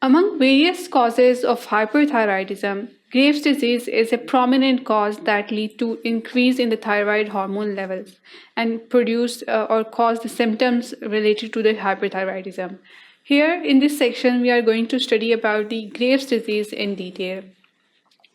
Among various causes of hyperthyroidism, Graves' disease is a prominent cause that lead to increase in the thyroid hormone levels and produce or cause the symptoms related to the hyperthyroidism. Here in this section, we are going to study about the Graves' disease in detail.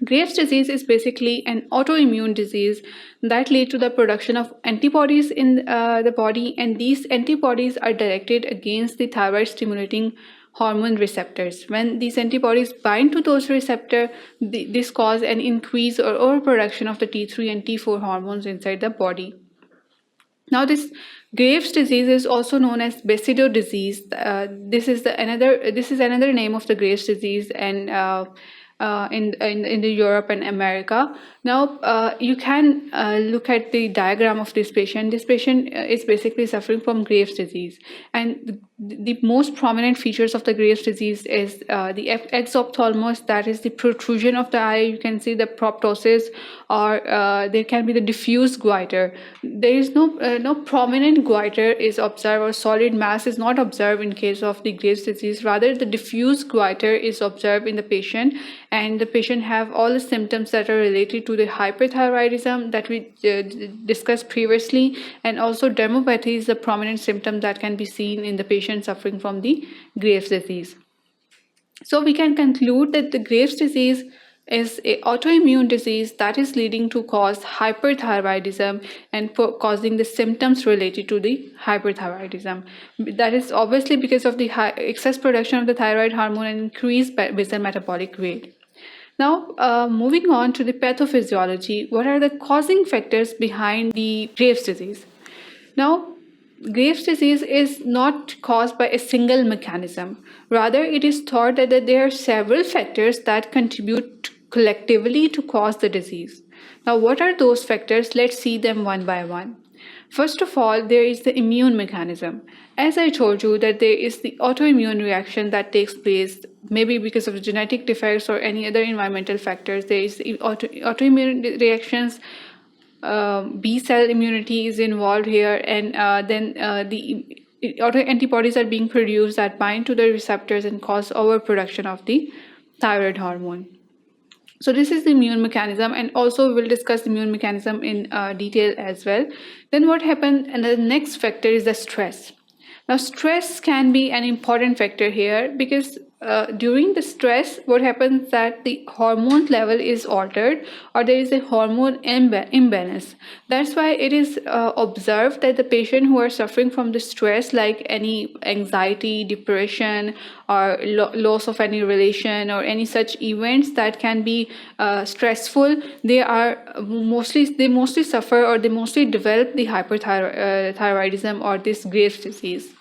Graves' disease is basically an autoimmune disease that leads to the production of antibodies in the body, and these antibodies are directed against the thyroid stimulating hormone receptors. When these antibodies bind to those receptors, this causes an increase or overproduction of the T3 and T4 hormones inside the body. Now, this Graves' disease is also known as Basido disease. This is another name of the Graves' disease, and in the Europe and America. Now, you can look at the diagram of this patient. This patient is basically suffering from Graves' disease, and the most prominent features of the Graves' disease is the exophthalmos, that is the protrusion of the eye. You can see the proptosis, or there can be the diffuse goiter. There is no prominent goiter is observed, or solid mass is not observed in case of the Graves' disease. Rather, the diffuse goiter is observed in the patient, and the patient have all the symptoms that are related to the hyperthyroidism that we discussed previously, and also dermopathy is a prominent symptom that can be seen in the patient suffering from the Graves' disease. So we can conclude that the Graves' disease is an autoimmune disease that is leading to cause hyperthyroidism and causing the symptoms related to the hyperthyroidism. That is obviously because of the excess production of the thyroid hormone and increased basal metabolic rate. Now, moving on to the pathophysiology, what are the causing factors behind the Graves' disease? Now, Graves' disease is not caused by a single mechanism. Rather, it is thought that there are several factors that contribute collectively to cause the disease. Now, what are those factors? Let's see them one by one. First of all, there is the immune mechanism. As I told you, that there is the autoimmune reaction that takes place, maybe because of genetic defects or any other environmental factors. There is autoimmune reactions. B cell immunity is involved here, and then the autoantibodies are being produced that bind to the receptors and cause overproduction of the thyroid hormone. So this is the immune mechanism, and also we'll discuss the immune mechanism in detail as well. Then what happens, and the next factor is the stress. Now, stress can be an important factor here because during the stress, what happens that the hormone level is altered, or there is a hormone imbalance. That's why it is observed that the patient who are suffering from the stress, like any anxiety, depression, or loss of any relation, or any such events that can be stressful, they mostly suffer, or they mostly develop the hyperthyroidism or this Graves' disease.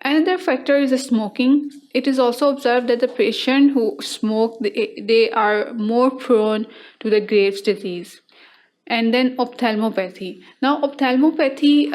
Another factor is the smoking. It is also observed that the patient who smoke, they are more prone to the Graves' disease. And then ophthalmopathy. Now, ophthalmopathy,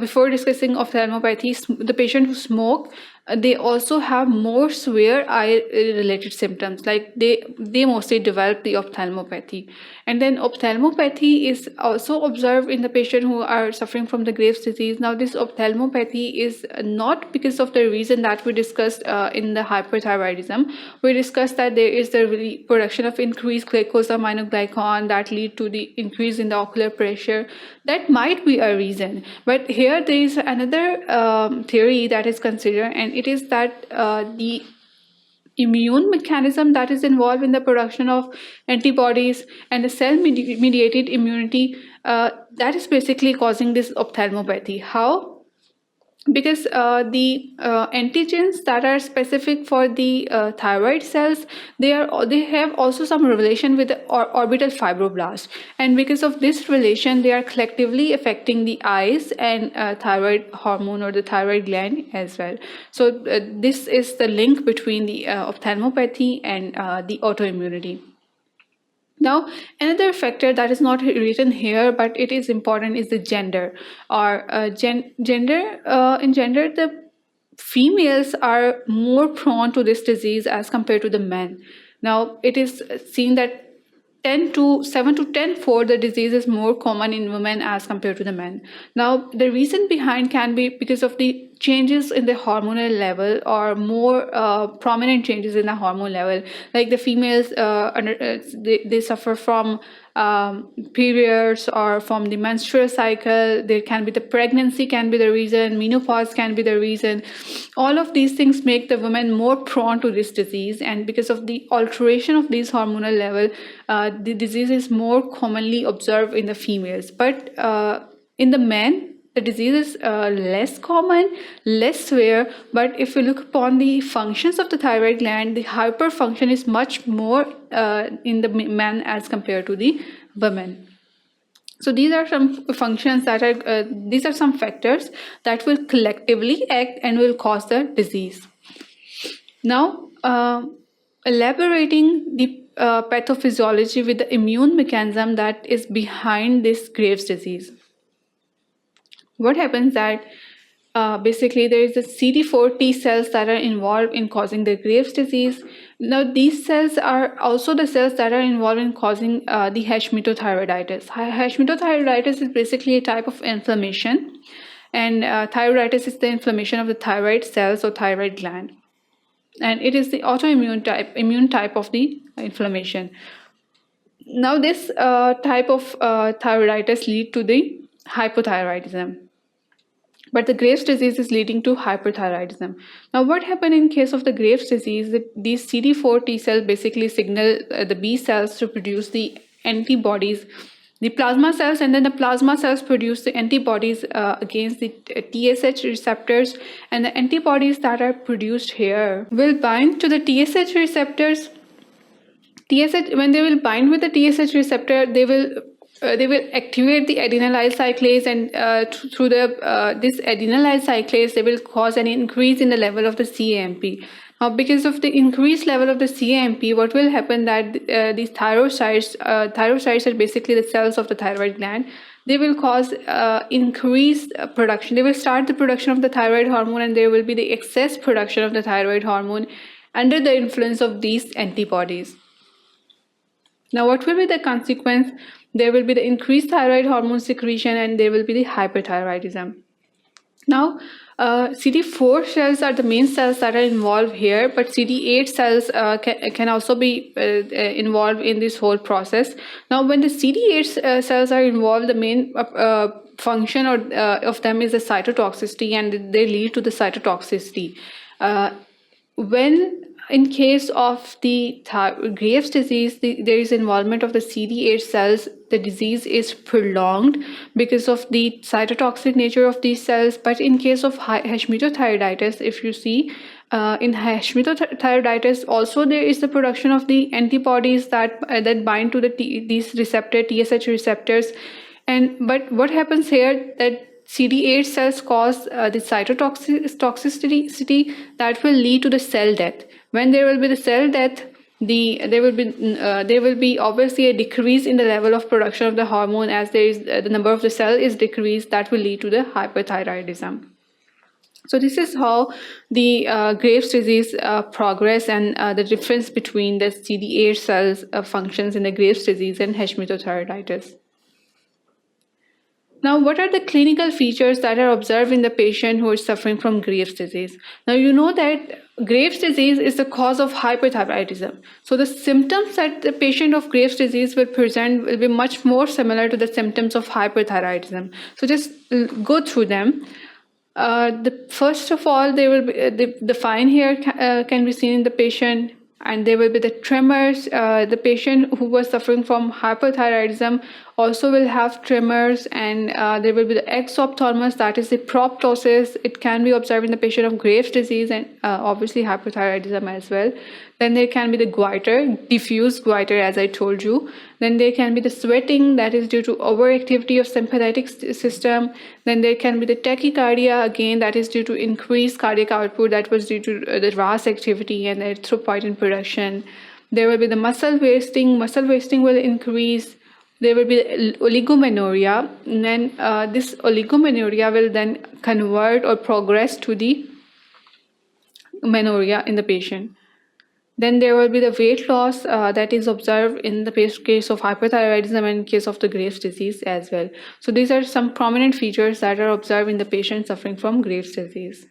before discussing ophthalmopathy, the patient who smoke, they also have more severe eye-related symptoms, like they mostly develop the ophthalmopathy. And then ophthalmopathy is also observed in the patient who are suffering from the Graves' disease. Now, this ophthalmopathy is not because of the reason that we discussed in the hyperthyroidism. We discussed that there is the production of increased glycosaminoglycan that lead to the increase in the ocular pressure. That might be a reason, but here there is another theory that is considered, and it is that the immune mechanism that is involved in the production of antibodies and the cell-mediated immunity, that is basically causing this ophthalmopathy. How? Because the antigens that are specific for the thyroid cells, they have also some relation with the orbital fibroblasts, and because of this relation, they are collectively affecting the eyes and thyroid hormone or the thyroid gland as well. So this is the link between the ophthalmopathy and the autoimmunity. Now, another factor that is not written here, but it is important, is the gender. Or gender. In gender, the females are more prone to this disease as compared to the men. Now, it is seen that 10 to 7 to 10 fold the disease is more common in women as compared to the men. Now, the reason behind can be because of the changes in the hormonal level, or more prominent changes in the hormone level. Like the females, they suffer from periods or from the menstrual cycle. There can be the pregnancy can be the reason, menopause can be the reason. All of these things make the women more prone to this disease, and because of the alteration of these hormonal level, the disease is more commonly observed in the females. But in the men, the disease is less common, less severe. But if we look upon the functions of the thyroid gland, the hyperfunction is much more in the men as compared to the women. So these are some functions that are, these are some factors that will collectively act and will cause the disease. Now, elaborating the pathophysiology with the immune mechanism that is behind this Graves' disease. What happens that basically there is a CD4 T cells that are involved in causing the Graves' disease. Now these cells are also the cells that are involved in causing the Hashimoto-thyroiditis. Hashimoto-thyroiditis is basically a type of inflammation, and thyroiditis is the inflammation of the thyroid cells or thyroid gland, and it is the autoimmune immune type of the inflammation. Now this type of thyroiditis lead to the hypothyroidism. But the Graves' disease is leading to hyperthyroidism. Now, what happened in case of the Graves' disease? That these CD4 T cells basically signal the B cells to produce the antibodies, the plasma cells, and then the plasma cells produce the antibodies against the TSH receptors, and the antibodies that are produced here will bind to the TSH receptors. When they will bind with the TSH receptor, they will activate the adenylyl cyclase, and through this adenylyl cyclase, they will cause an increase in the level of the CAMP. Now, because of the increased level of the CAMP, what will happen that these thyrocytes are basically the cells of the thyroid gland. They will cause increased production. They will start the production of the thyroid hormone, and there will be the excess production of the thyroid hormone under the influence of these antibodies. Now, what will be the consequence? There will be the increased thyroid hormone secretion, and there will be the hyperthyroidism. Now, CD4 cells are the main cells that are involved here, but CD8 cells can also be involved in this whole process. Now, when the CD8 cells are involved, the main function of them is the cytotoxicity, and they lead to the cytotoxicity. When in case of the Graves' disease, there is involvement of the CD8 cells. The disease is prolonged because of the cytotoxic nature of these cells. But in case of Hashimoto-thyroiditis, if you see, in Hashimoto-thyroiditis, also there is the production of the antibodies that bind to these TSH receptors. But what happens here that CD8 cells cause the cytotoxicity that will lead to the cell death. When there will be the cell death, there will be obviously a decrease in the level of production of the hormone, as there is the number of the cell is decreased. That will lead to the hyperthyroidism. So this is how the Graves' disease progress, and the difference between the CD8 cells functions in the Graves' disease and Hashimoto-thyroiditis. Now, what are the clinical features that are observed in the patient who is suffering from Graves' disease? Now, you know that Graves' disease is the cause of hyperthyroidism. So the symptoms that the patient of Graves' disease will present will be much more similar to the symptoms of hyperthyroidism. So just go through them. First of all, there will be the fine hair can be seen in the patient, and there will be the tremors. The patient who was suffering from hyperthyroidism also will have tremors, and there will be the exophthalmos, that is the proptosis. It can be observed in the patient of Graves' disease, and obviously hyperthyroidism as well. Then there can be the goiter, diffuse goiter, as I told you. Then there can be the sweating, that is due to overactivity of sympathetic system. Then there can be the tachycardia, again, that is due to increased cardiac output, that was due to the RAS activity and the erythropoietin production. There will be the muscle wasting will increase. There will be oligomenorrhea, and then this oligomenorrhea will then convert or progress to the menorrhea in the patient. Then there will be the weight loss that is observed in the case of hyperthyroidism and in case of the Graves' disease as well. So these are some prominent features that are observed in the patient suffering from Graves' disease.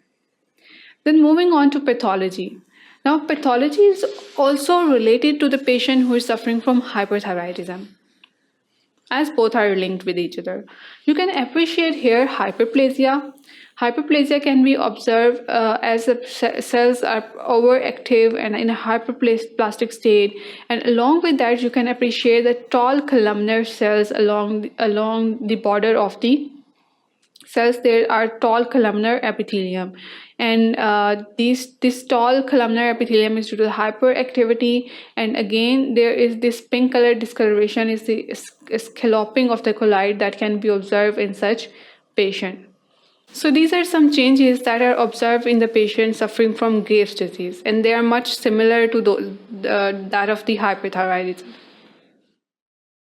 Then moving on to pathology. Now, pathology is also related to the patient who is suffering from hyperthyroidism, as both are linked with each other. You can appreciate here hyperplasia. Hyperplasia can be observed as the cells are overactive and in a hyperplastic state. And along with that, you can appreciate the tall columnar cells along the border of the cells. There are tall columnar epithelium, and this tall columnar epithelium is due to the hyperactivity. And again, there is this pink color discoloration, is the scalloping of the colloid that can be observed in such patient. So these are some changes that are observed in the patient suffering from Graves' disease, and they are much similar to that of the hyperthyroidism.